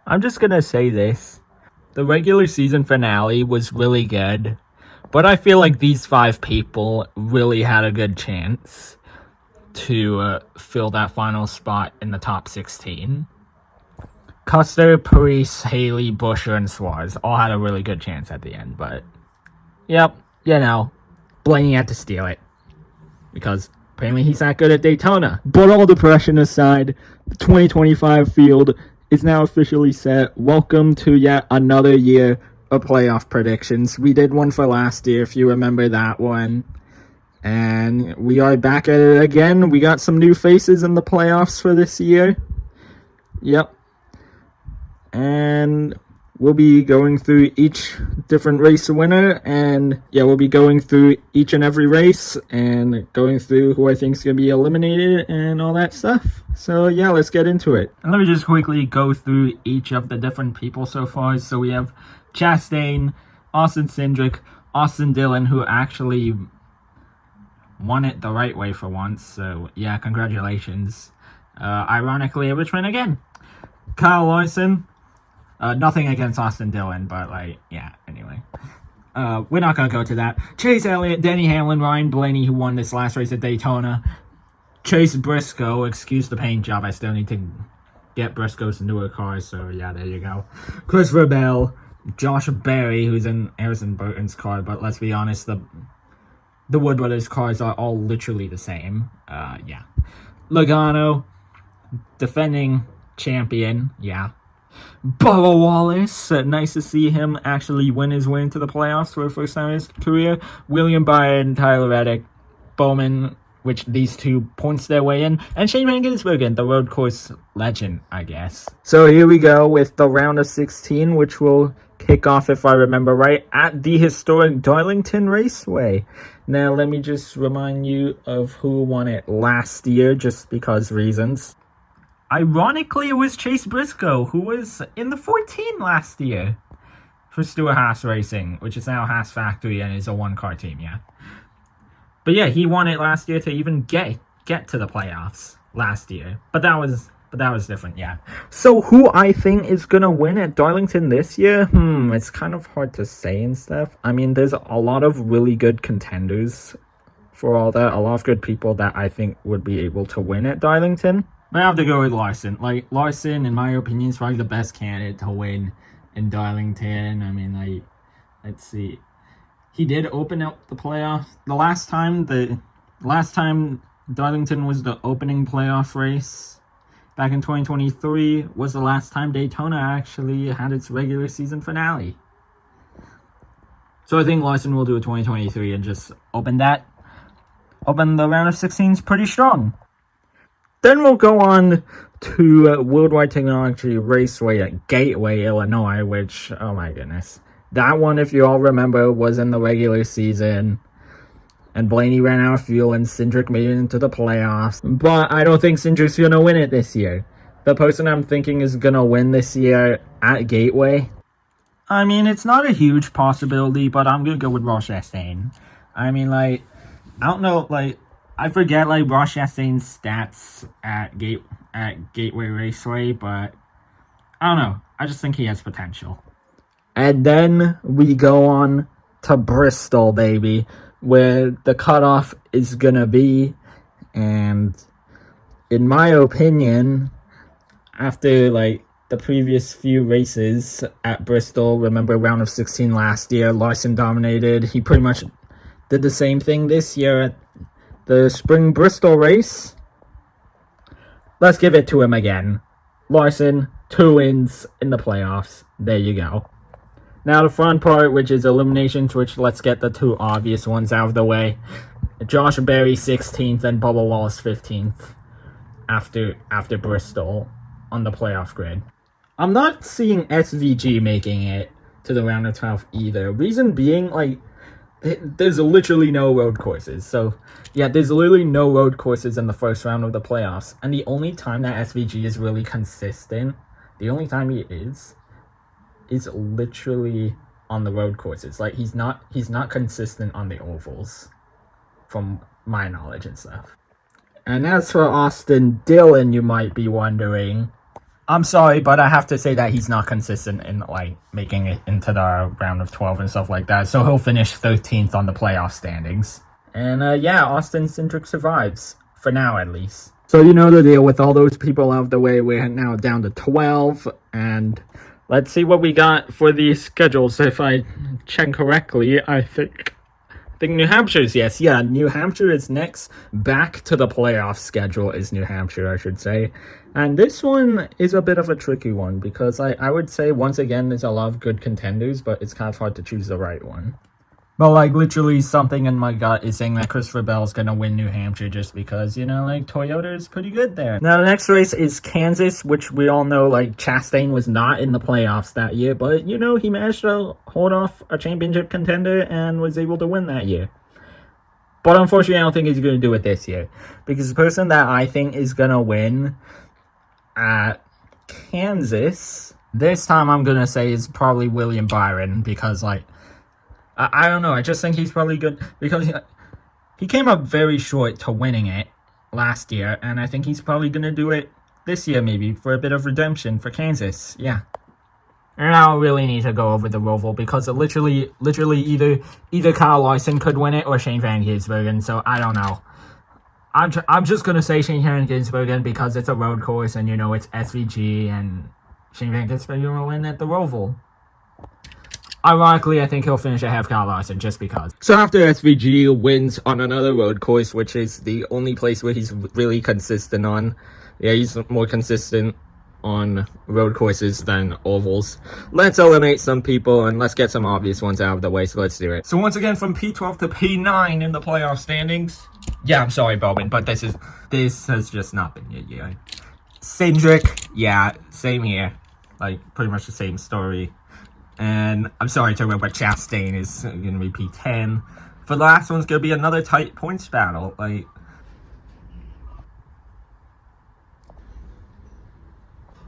I'm just gonna say this. The regular season finale was really good, but I feel like these 5 people really had a good chance to fill that final spot in the top 16. Custer, Paris, Haley, Buescher, and Suarez all had a really good chance at the end, but yep, you know, Blaney had to steal it because apparently he's not good at Daytona. But all depression aside, the 2025 field is now officially set. Welcome to yet another year of playoff predictions. We did one for last year, if you remember that one. And we are back at it again. We got some new faces in the playoffs for this year. Yep. And we'll be going through each different race winner, and yeah, we'll be going through each and every race and going through who I think is going to be eliminated and all that stuff. So yeah, let's get into it. And let me just quickly go through each of the different people so far. So we have Chastain, Austin Cindric, Austin Dillon, who actually won it the right way for once. So yeah, congratulations. Ironically, a Richmond again. Kyle Larson. Nothing against Austin Dillon, but, like, yeah, anyway. We're not going to go to that. Chase Elliott, Denny Hamlin, Ryan Blaney, who won this last race at Daytona. Chase Briscoe, excuse the paint job, I still need to get Briscoe's newer cars, so yeah, there you go. Christopher Bell, Josh Berry, who's in Harrison Burton's car, but let's be honest, the Wood Brothers cars are all literally the same. Yeah. Logano, defending champion, yeah. Bubba Wallace, nice to see him actually win his way into the playoffs for the first time in his career. William Byron, Tyler Reddick, Bowman, which these 2 points their way in, and Shane Van Gisbergen, the road course legend, I guess. So here we go with the round of 16, which will kick off, if I remember right, at the historic Darlington Raceway. Now, let me just remind you of who won it last year, just because reasons. Ironically, it was Chase Briscoe, who was in the 14 last year for Stewart Haas Racing, which is now Haas Factory and is a 1-car team, yeah. But yeah, he won it last year to even get to the playoffs last year. But that was different, yeah. So who I think is gonna win at Darlington this year? It's kind of hard to say and stuff. I mean, there's a lot of really good contenders for all that. A lot of good people that I think would be able to win at Darlington. I have to go with Larson. Like, Larson, in my opinion, is probably the best candidate to win in Darlington. I mean, like, let's see. He did open up the playoff. The last time Darlington was the opening playoff race, back in 2023, was the last time Daytona actually had its regular season finale. So I think Larson will do a 2023 and just open the round of 16s pretty strong. Then we'll go on to Worldwide Technology Raceway at Gateway, Illinois, which, oh my goodness. That one, if you all remember, was in the regular season. And Blaney ran out of fuel and Cindric made it into the playoffs. But I don't think Cindric's going to win it this year. The person I'm thinking is going to win this year at Gateway, I mean, it's not a huge possibility, but I'm going to go with Chastain. I mean, like, I don't know, like, I forget, like, Ross Chastain's stats at Gateway Raceway, but I don't know. I just think he has potential. And then we go on to Bristol, baby, where the cutoff is gonna be. And in my opinion, after, like, the previous few races at Bristol, remember round of 16 last year, Larson dominated. He pretty much did the same thing this year at the spring Bristol race. Let's give it to him again. Larson, 2 wins in the playoffs. There you go. Now the front part, which is eliminations, which let's get the 2 obvious ones out of the way. Josh Berry 16th and Bubba Wallace 15th after Bristol on the playoff grid. I'm not seeing SVG making it to the round of 12 either. Reason being, like, there's literally no road courses. So, yeah, there's literally no road courses in the first round of the playoffs. And the only time that SVG is really consistent, the only time he is literally on the road courses. Like, he's not consistent on the ovals, from my knowledge and stuff. And as for Austin Dillon, you might be wondering, I'm sorry, but I have to say that he's not consistent in, like, making it into the round of 12 and stuff like that. So he'll finish 13th on the playoff standings. And, yeah, Austin Cindric survives. For now, at least. So you know the deal. With all those people out of the way, we're now down to 12. And let's see what we got for the schedules. If I check correctly, I think New Hampshire's, yes. Yeah, New Hampshire is next. Back to the playoff schedule is New Hampshire, I should say. And this one is a bit of a tricky one because I would say, once again, there's a lot of good contenders, but it's kind of hard to choose the right one. But, like, literally something in my gut is saying that Christopher Bell's going to win New Hampshire just because, you know, like, Toyota is pretty good there. Now, the next race is Kansas, which we all know, like, Chastain was not in the playoffs that year. But, you know, he managed to hold off a championship contender and was able to win that year. But, unfortunately, I don't think he's going to do it this year. Because the person that I think is going to win at Kansas, this time I'm going to say is probably William Byron. Because, like, I don't know. I just think he's probably good because he came up very short to winning it last year, and I think he's probably going to do it this year maybe for a bit of redemption for Kansas. Yeah. And I don't really need to go over the Roval because it literally either Kyle Larson could win it or Shane Van Gisbergen, so I don't know. I'm just going to say Shane Van Gisbergen because it's a road course and, you know, it's SVG and Shane Van Gisbergen will win at the Roval. Ironically, I think he'll finish ahead of Kyle Larson just because. So after SVG wins on another road course, which is the only place where he's really consistent on. Yeah, he's more consistent on road courses than ovals. Let's eliminate some people and let's get some obvious ones out of the way, so let's do it. So once again, from P12 to P9 in the playoff standings. Yeah, I'm sorry, Bowman, but this has just not been your year. Cindric, yeah, same here. Like, pretty much the same story. And I'm sorry to remember, but Chastain is going to be P10. For the last one's going to be another tight points battle. Like,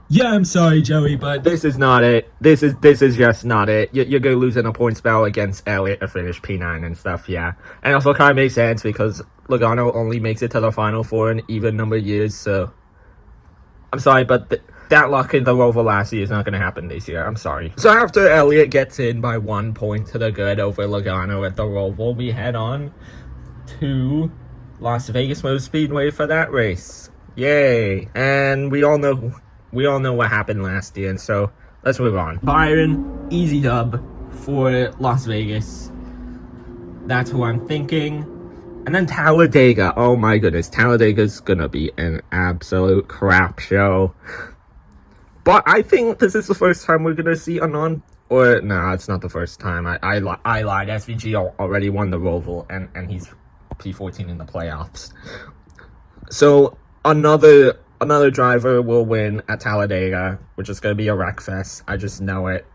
yeah, I'm sorry, Joey, but this is not it. This is just not it. You're going to lose in a points battle against Elliott to finish P9 and stuff, yeah. And also kind of makes sense because Logano only makes it to the Final Four in even number of years, so I'm sorry, but that luck in the Roval last year is not going to happen this year. I'm sorry. So after Elliott gets in by 1 point to the good over Logano at the Roval, we head on to Las Vegas Motor Speedway for that race. Yay! And we all know what happened last year, and so let's move on. Byron, easy dub for Las Vegas. That's who I'm thinking. And then Talladega. Oh my goodness, Talladega's gonna be an absolute crap show. But I think this is the first time we're gonna see a no, it's not the first time. I lied. SVG already won the Roval, and he's P14 in the playoffs. So another driver will win at Talladega, which is gonna be a wreck fest. I just know it.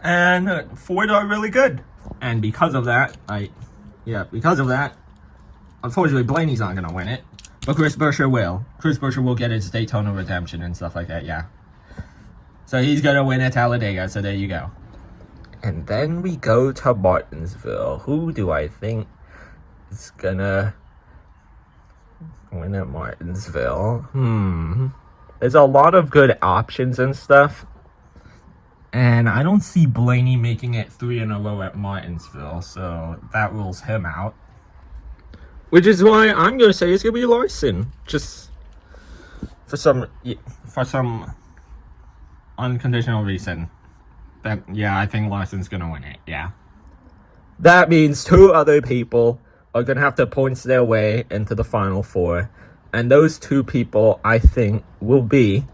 And Ford are really good, and because of that, unfortunately Blaney's not gonna win it. But Chris Buescher will. Chris Buescher will get his Daytona redemption and stuff like that, yeah. So he's going to win at Talladega, so there you go. And then we go to Martinsville. Who do I think is going to win at Martinsville? There's a lot of good options and stuff. And I don't see Blaney making it 3 in a row at Martinsville, so that rules him out. Which is why I'm going to say it's going to be Larson. Just for some unconditional reason. I think Larson's going to win it, yeah. That means 2 other people are going to have to points their way into the Final Four. And those 2 people, I think, will be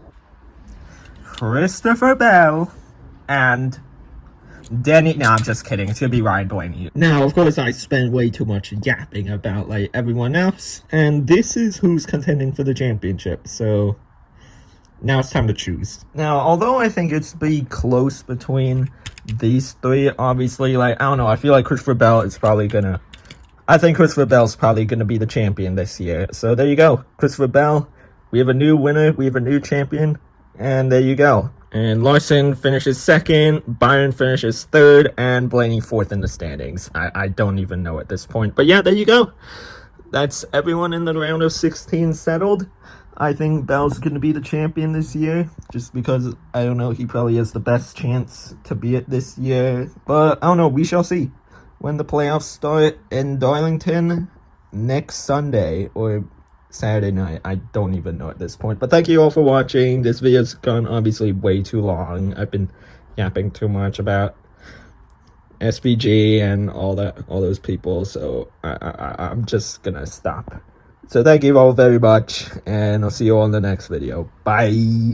Christopher Bell and Danny. No, I'm just kidding. It's gonna be Ryan Blaney. Now, of course, I spent way too much yapping about like everyone else, and this is who's contending for the championship. So now it's time to choose. Now, although I think it's be close between these 3, obviously, like I don't know. I feel like Christopher Bell is probably gonna. I think Christopher Bell's probably gonna be the champion this year. So there you go, Christopher Bell. We have a new winner. We have a new champion, and there you go. And Larson finishes 2nd, Byron finishes 3rd, and Blaney 4th in the standings. I don't even know at this point. But yeah, there you go. That's everyone in the round of 16 settled. I think Bell's going to be the champion this year, just because, I don't know, he probably has the best chance to be it this year. But, I don't know, we shall see when the playoffs start in Darlington next Sunday, or Saturday night. I don't even know at this point. But thank you all for watching. This video's gone obviously way too long. I've been yapping too much about SVG and all those people, so I'm just gonna stop. So thank you all very much, and I'll see you all in the next video. Bye.